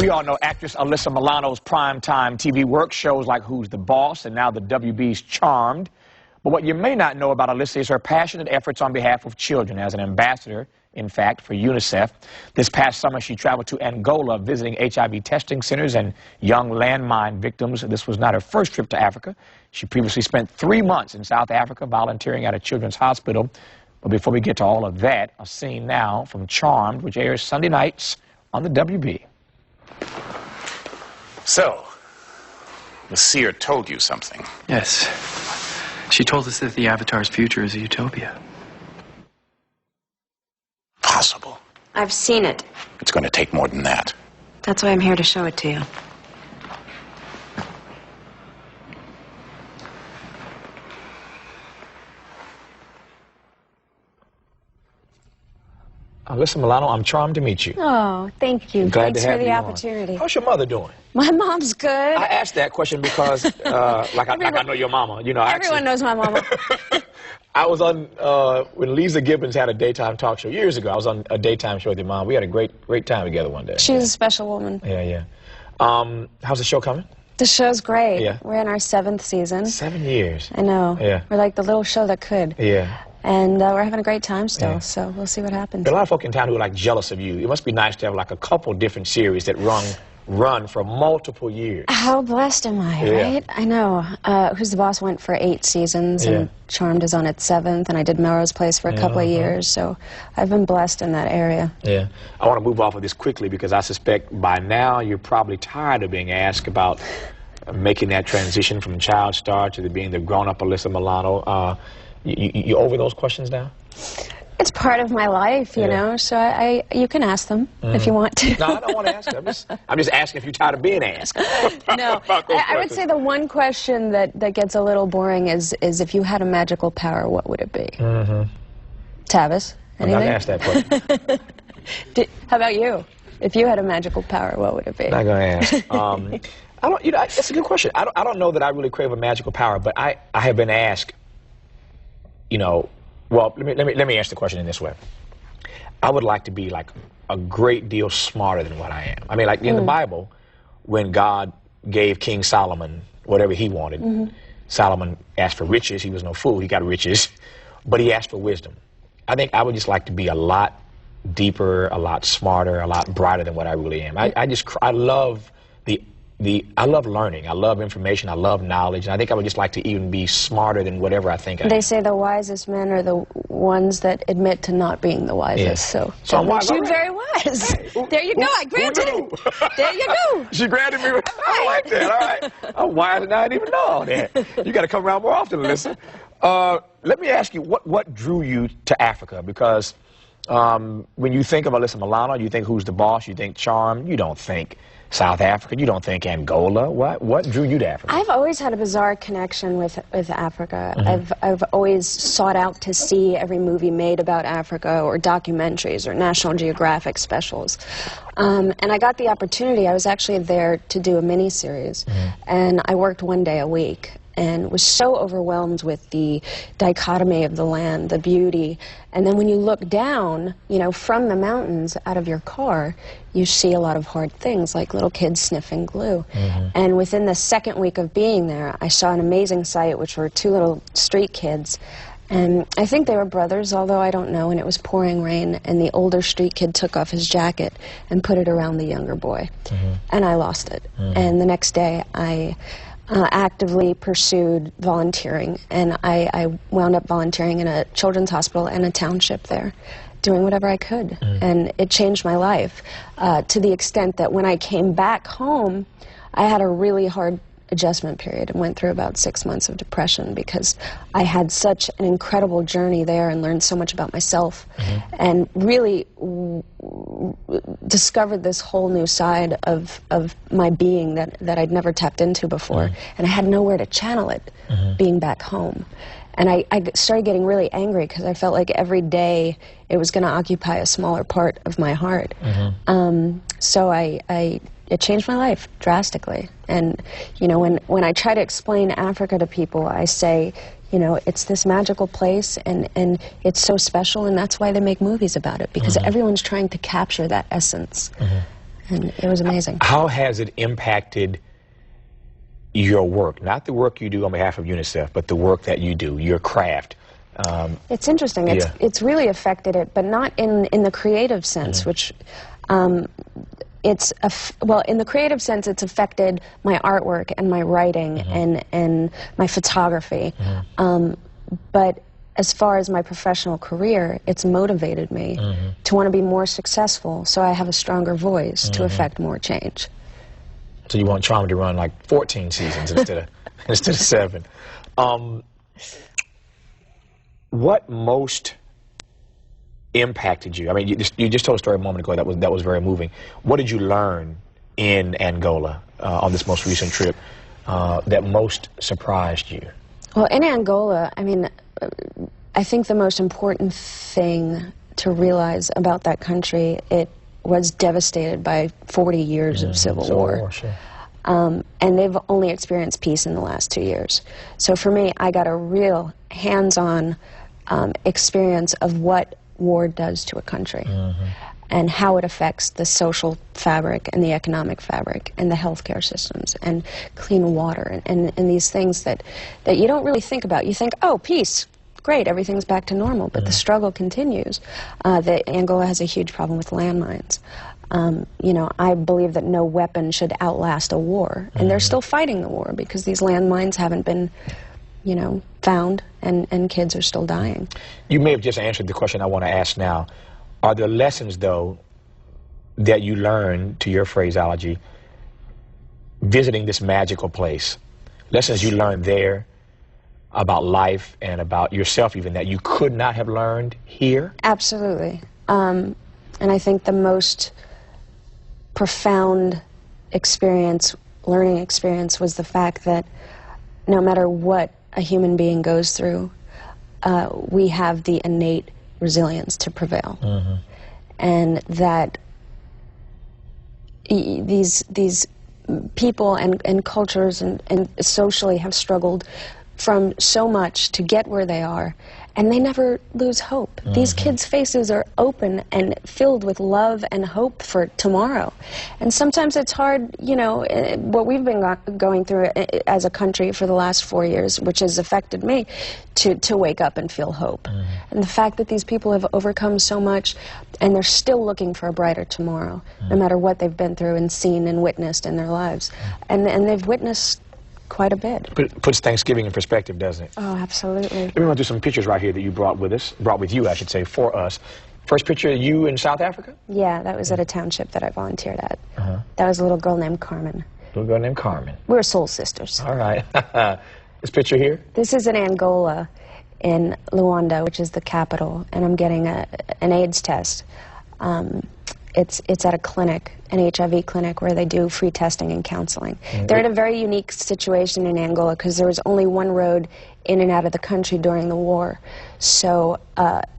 We all know actress Alyssa Milano's primetime TV work shows like Who's the Boss and now the WB's Charmed. But what you may not know about Alyssa is her passionate efforts on behalf of children. As an ambassador, in fact, for UNICEF, this past summer she traveled to Angola visiting HIV testing centers and young landmine victims. This was not her first trip to Africa. She previously spent 3 months in South Africa volunteering at a children's hospital. But before we get to all of that, a scene now from Charmed, which airs Sunday nights on the WB. So, the seer told you something. Yes. She told us that the Avatar's future is a utopia. Possible. I've seen it. It's going to take more than that. That's why I'm here to show it to you. Alyssa Milano, I'm charmed to meet you. Oh, thank you. Glad Thanks to have for the you opportunity. On. How's your mother doing? My mom's good. I asked that question because, like I know your mama. You know, everyone knows my mama. I was on, when Lisa Gibbons had a daytime talk show years ago, I was on a daytime show with your mom. We had a great time together one day. She's a special woman. Yeah, yeah. How's the show coming? The show's great. Yeah. We're in our 7th season. 7 years. I know. Yeah. We're like the little show that could. Yeah. And we're having a great time still, Yeah. so we'll see what happens. There are a lot of folk in town who are like jealous of you. It must be nice to have like a couple different series that run for multiple years. How blessed am I, Yeah. right? I know. Who's the Boss went for 8 seasons, and Charmed is on its 7th, and I did Melrose Place for a couple of years, so I've been blessed in that area. Yeah. I want to move off of this quickly because I suspect by now you're probably tired of being asked about making that transition from child star to being the grown-up Alyssa Milano. You over those questions now? It's part of my life, you know, so you can ask them if you want to. No, I don't want to ask them. I'm just asking if you're tired of being asked. No, I would say the one question that gets a little boring is if you had a magical power, what would it be? Tavis, anything? I'm not going to ask that question. How about you? If you had a magical power, what would it be? Not going to ask. I don't, you know, that's a good question. I don't know that I really crave a magical power, but I have been asked, you know, well, let me answer the question in this way. I would like to be like a great deal smarter than what I am. I mean, like in the Bible, when God gave King Solomon whatever he wanted, Solomon asked for riches. He was no fool. He got riches, but he asked for wisdom. I think I would just like to be a lot deeper, a lot smarter, a lot brighter than what I really am. I love I love learning. I love information. I love knowledge. And I think I would just like to even be smarter than whatever I think I am. They say the wisest men are the ones that admit to not being the wisest. So I'm wise. You're very wise. Hey, there you go. I granted it. There you go. She granted me. I like that. All right. I'm wise and I didn't even know all that. You got to come around more often, Alyssa. Let me ask you, what drew you to Africa? Because when you think of Alyssa Milano, you think Who's the Boss, you think Charmed, you don't think South Africa, you don't think Angola. What drew you to Africa? I've always had a bizarre connection with Africa. I've always sought out to see every movie made about Africa, or documentaries, or National Geographic specials. And I got the opportunity. I was actually there to do a mini-series, and I worked 1 day a week, and was so overwhelmed with the dichotomy of the land, the beauty. And then when you look down, you know, from the mountains out of your car, you see a lot of hard things, like little kids sniffing glue. And within the 2nd week of being there, I saw an amazing sight, which were 2 little street kids. And I think they were brothers, although I don't know, and it was pouring rain, and the older street kid took off his jacket and put it around the younger boy. And I lost it. And the next day, I actively pursued volunteering, and I wound up volunteering in a children's hospital and a township there, doing whatever I could. And it changed my life to the extent that when I came back home, I had a really hard adjustment period and went through about 6 months of depression because I had such an incredible journey there and learned so much about myself and really discovered this whole new side of my being that I'd never tapped into before. And I had nowhere to channel it being back home. And I started getting really angry because I felt like every day it was going to occupy a smaller part of my heart. So it changed my life drastically. And, you know, when I try to explain Africa to people, I say, you know, it's this magical place, and it's so special, and that's why they make movies about it, because everyone's trying to capture that essence. And it was amazing. How has it impacted your work? Not the work you do on behalf of UNICEF, but the work that you do, your craft. It's interesting. It's really affected it, but not in the creative sense, which well, in the creative sense, it's affected my artwork and my writing and my photography. But as far as my professional career, it's motivated me to want to be more successful, so I have a stronger voice to affect more change. So you want Trauma to run like 14 seasons instead of 7. What most impacted you? I mean, you just told a story a moment ago that was very moving. What did you learn in Angola on this most recent trip that most surprised you? Well, in Angola, I mean, I think the most important thing to realize about that country, it was devastated by 40 years of civil war. Sure. And they've only experienced peace in the last 2 years. So for me, I got a real hands-on experience of what war does to a country and how it affects the social fabric and the economic fabric and the healthcare systems and clean water and these things that you don't really think about. You think, oh, peace, great, everything's back to normal, but the struggle continues. Angola has a huge problem with landmines. You know, I believe that no weapon should outlast a war, and they're still fighting the war because these landmines haven't been, you know, found, and kids are still dying. You may have just answered the question I want to ask now. Are there lessons, though, that you learned, to your phraseology, visiting this magical place? Lessons you learned there about life and about yourself even that you could not have learned here? Absolutely. And I think the most profound learning experience was the fact that no matter what a human being goes through, we have the innate resilience to prevail. And that these people and cultures and socially have struggled from so much to get where they are, and they never lose hope. These kids' faces are open and filled with love and hope for tomorrow. And sometimes it's hard, you know, what we've been going through as a country for the last 4 years, which has affected me, to wake up and feel hope. And the fact that these people have overcome so much, and they're still looking for a brighter tomorrow, no matter what they've been through and seen and witnessed in their lives. And they've witnessed quite a bit. Puts Thanksgiving in perspective, doesn't it? Oh, absolutely. Let me run through some pictures right here that you brought with you, I should say, for us. First picture of you in South Africa? Yeah, that was at a township that I volunteered at. That was a little girl named Carmen. Little girl named Carmen. We were soul sisters. All right. This picture here? This is in Angola, in Luanda, which is the capital, and I'm getting an AIDS test. It's at a clinic, an HIV clinic, where they do free testing and counseling. They're in a very unique situation in Angola because there was only one road in and out of the country during the war. So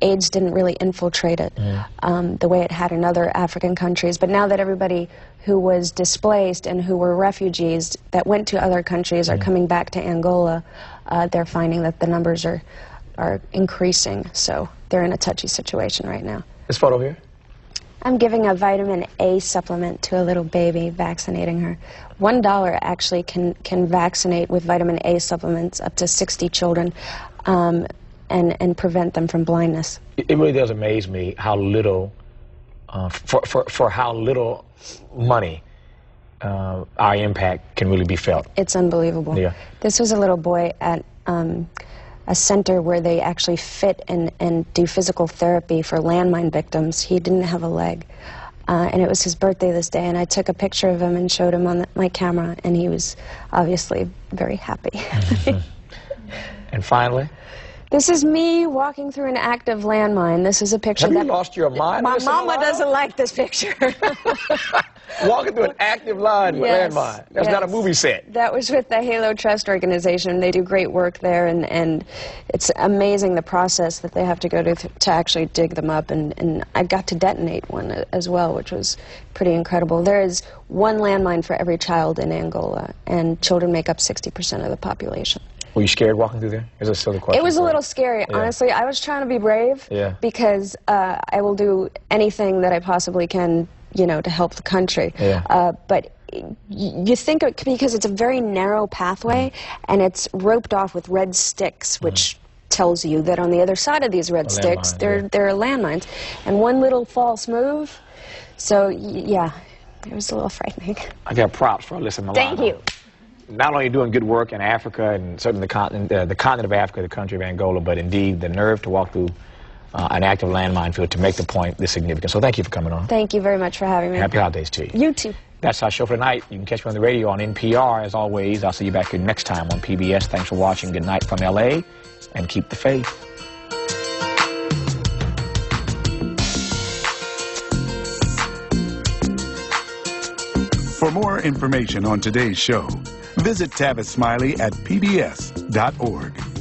AIDS didn't really infiltrate it the way it had in other African countries. But now that everybody who was displaced and who were refugees that went to other countries are coming back to Angola, they're finding that the numbers are increasing. So they're in a touchy situation right now. This photo here? I'm giving a vitamin A supplement to a little baby, vaccinating her. $1 actually can vaccinate with vitamin A supplements up to 60 children and prevent them from blindness. It really does amaze me how little, for how little money our impact can really be felt. It's unbelievable. Yeah. This was a little boy at a center where they actually fit and do physical therapy for landmine victims. He didn't have a leg. And it was his birthday this day, and I took a picture of him and showed him on my camera, and he was obviously very happy. And finally? This is me walking through an active landmine. This is a picture Have you lost your mind? My mama doesn't like this picture. Walking through an active landmine. That's not a movie set. That was with the Halo Trust organization. They do great work there, and it's amazing the process that they have to go to actually dig them up. And I got to detonate one as well, which was pretty incredible. There is one landmine for every child in Angola, and children make up 60% of the population. Were you scared walking through there? Is that still the question? It was a little scary, honestly. I was trying to be brave because I will do anything that I possibly can you know, to help the country. Yeah. But you think because it's a very narrow pathway, and it's roped off with red sticks, which tells you that on the other side of these red sticks, there are landmines. And one little false move, so yeah, it was a little frightening. I got props for Alyssa Milano. Thank you. Not only doing good work in Africa and certainly the continent of Africa, the country of Angola, but indeed the nerve to walk through an active landmine field to make the point this significant. So thank you for coming on. Thank you very much for having me. Happy holidays to you. You too. That's our show for tonight. You can catch me on the radio on NPR. As always, I'll see you back here next time on PBS. Thanks for watching. Good night from L.A. and keep the faith. For more information on today's show, visit Tavis Smiley at pbs.org.